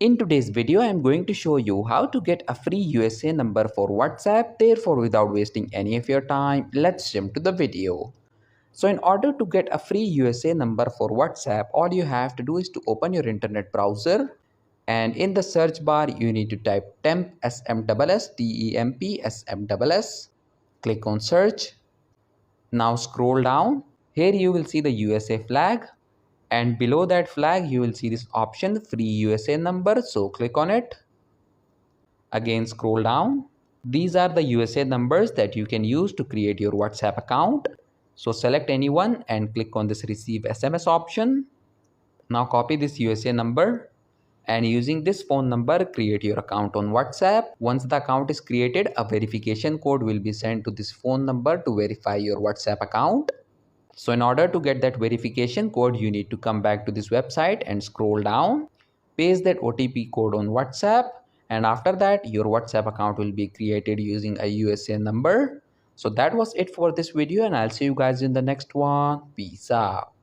In today's video, I am going to show you how to get a free USA number for WhatsApp. Therefore, without wasting any of your time, let's jump to the video. So in order to get a free USA number for WhatsApp, all you have to do is to open your internet browser, and in the search bar, you need to type temp SMSS, TEMP SMSS. Click on search. Now scroll down. Here you will see the USA flag, and below that flag you will see this option free USA number, so click on it. Again scroll down. These are the USA numbers that you can use to create your WhatsApp account. So select any one and click on this receive SMS option. Now copy this USA number and using this phone number create your account on WhatsApp. Once the account is created, a verification code will be sent to this phone number to verify your WhatsApp account. So in order to get that verification code, you need to come back to this website and scroll down, paste that OTP code on WhatsApp, and after that your WhatsApp account will be created using a USA number. So that was it for this video, and I'll see you guys in the next one. Peace out.